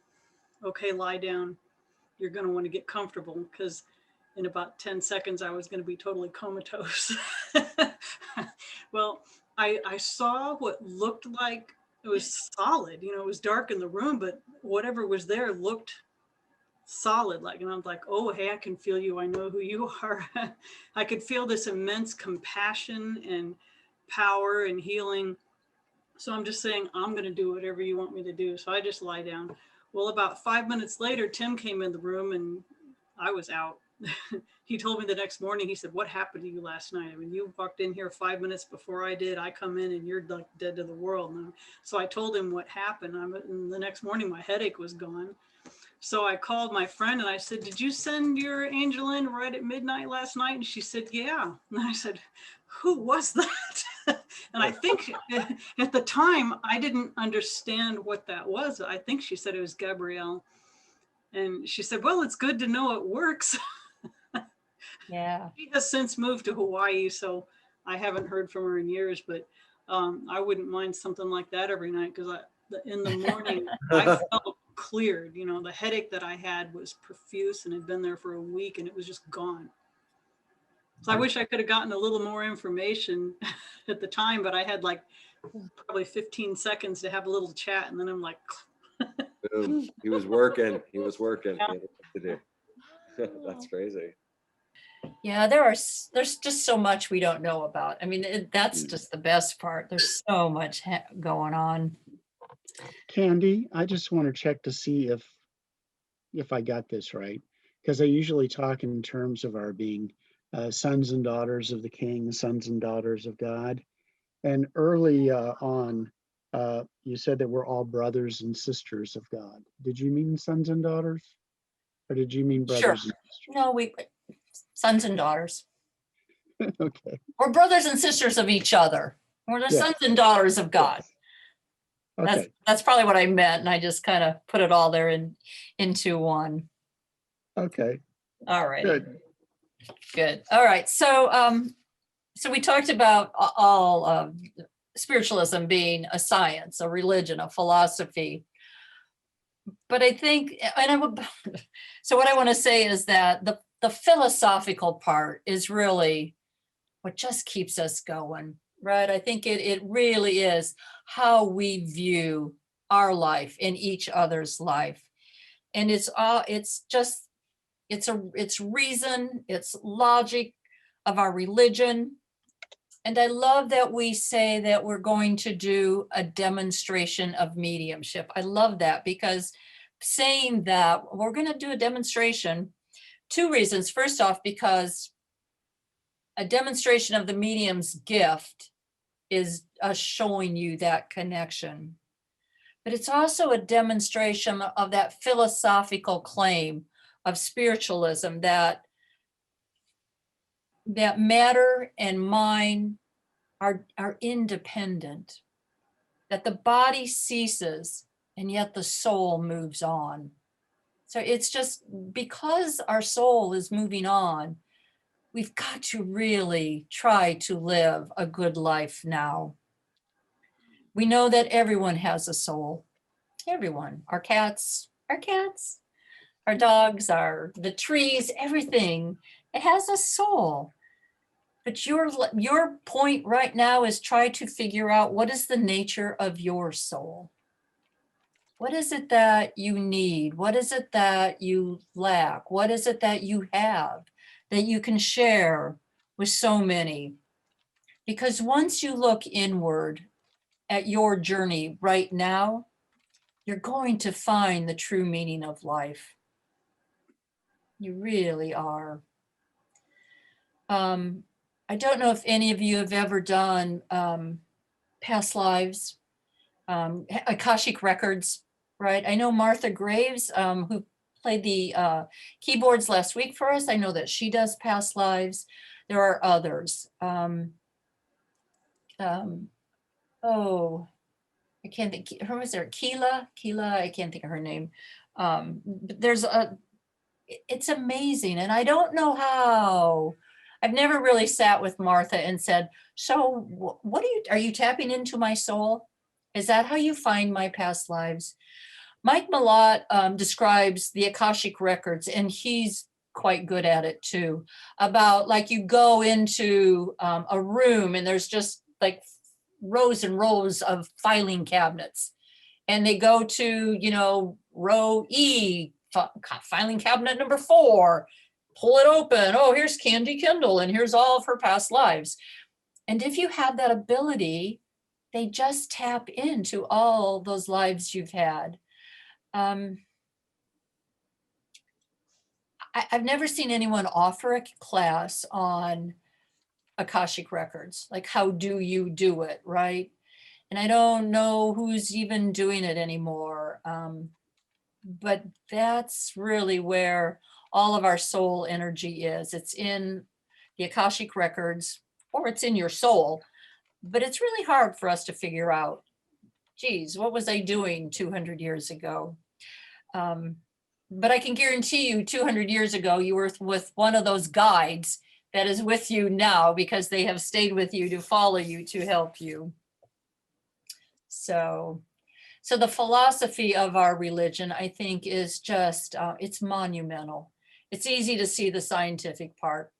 okay, lie down. You're going to want to get comfortable because in about 10 seconds, I was going to be totally comatose. Well, I saw what looked like it was solid. It was dark in the room, but whatever was there looked solid. And I'm like, oh, hey, I can feel you. I know who you are. I could feel this immense compassion and power and healing. So I'm just saying, I'm going to do whatever you want me to do. So I just lie down. Well, about 5 minutes later, Tim came in the room and I was out. He told me the next morning, he said, what happened to you last night? I mean, you walked in here 5 minutes before I did. I come in and you're like dead to the world. So I told him what happened. And the next morning, my headache was gone. So I called my friend and I said, did you send your angel in right at midnight last night? And she said, yeah. And I said, who was that? And I think at the time, I didn't understand what that was. I think she said it was Gabrielle. And she said, well, it's good to know it works. Yeah. She has since moved to Hawaii, so I haven't heard from her in years, but I wouldn't mind something like that every night because in the morning, I felt cleared. The headache that I had was profuse and had been there for a week and it was just gone. So I wish I could have gotten a little more information at the time, but I had like probably 15 seconds to have a little chat and then I'm like, Boom. He was working. He was working. Yeah. He had what to do. That's crazy. Yeah, there's just so much we don't know about. I mean, that's just the best part. There's so much going on. Candy, I just want to check to see if I got this right, because I usually talk in terms of our being sons and daughters of the King, sons and daughters of God. And early on, you said that we're all brothers and sisters of God. Did you mean sons and daughters? Or did you mean Sure. brothers and sisters? No, Sons and daughters. Okay. We're brothers and sisters of each other. We're the Yes. sons and daughters of God. Okay. That's probably what I meant, and I just kind of put it all there into one. Okay. All right. Good. All right. So we talked about all of spiritualism being a science, a religion, a philosophy. But I think, and I would, so what I want to say is that the philosophical part is really what just keeps us going, right? I think it really is how we view our life and each other's life. And it's reason, it's logic of our religion. And I love that we say that we're going to do a demonstration of mediumship. I love that, because saying that we're going to do a demonstration, two reasons. First off, because a demonstration of the medium's gift is us showing you that connection. But it's also a demonstration of that philosophical claim of spiritualism that matter and mind are independent, that the body ceases and yet the soul moves on. So it's just because our soul is moving on, we've got to really try to live a good life now. We know that everyone has a soul. Everyone. Our cats, our dogs, the trees, everything. It has a soul. But your point right now is try to figure out what is the nature of your soul. What is it that you need? What is it that you lack? What is it that you have that you can share with so many? Because once you look inward at your journey right now, you're going to find the true meaning of life. You really are. I don't know if any of you have ever done past lives, Akashic records, right? I know Martha Graves, who played the keyboards last week for us. I know that she does past lives. There are others. Oh, I can't think, who was there? Keela, I can't think of her name. But it's amazing. And I don't know how. I've never really sat with Martha and said, so what are you tapping into my soul? Is that how you find my past lives? Mike Malott describes the Akashic records, and he's quite good at it too, about like you go into a room and there's just like rows and rows of filing cabinets, and they go to, row E, filing cabinet number 4, pull it open. Oh, here's Candy Kendall, and here's all of her past lives. And if you have that ability, they just tap into all those lives you've had. I've never seen anyone offer a class on Akashic records, like how do you do it, right? And I don't know who's even doing it anymore. But that's really where all of our soul energy is. It's in the Akashic records, or it's in your soul, but it's really hard for us to figure out, geez, what was I doing 200 years ago? But I can guarantee you 200 years ago, you were with one of those guides that is with you now, because they have stayed with you to follow you, to help you. So the philosophy of our religion, I think, is just, it's monumental. It's easy to see the scientific part.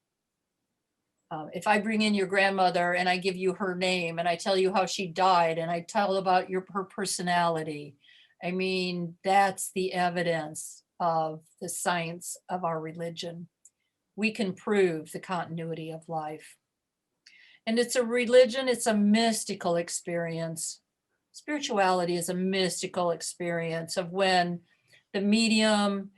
If I bring in your grandmother and I give you her name and I tell you how she died and I tell about her personality, I mean, that's the evidence of the science of our religion. We can prove the continuity of life. And it's a religion, it's a mystical experience. Spirituality is a mystical experience of when the medium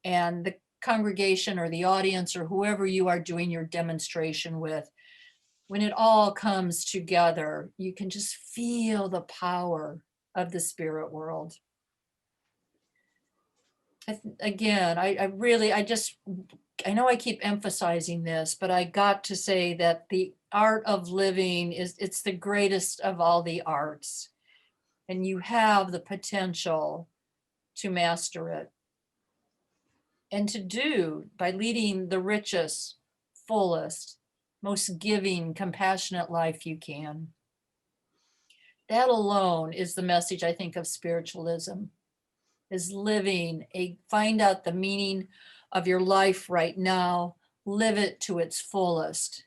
and the congregation or the audience or whoever you are doing your demonstration with, when it all comes together, you can just feel the power of the spirit world. Again, I just I know I keep emphasizing this, but I got to say that the art of living it's the greatest of all the arts. And you have the potential to master it. And to do by leading the richest, fullest, most giving, compassionate life you can. That alone is the message, I think, of spiritualism, is find out the meaning of your life right now, live it to its fullest,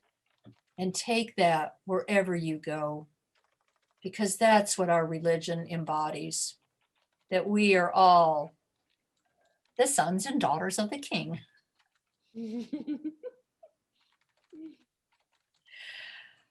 and take that wherever you go, because that's what our religion embodies, that we are all the sons and daughters of the King.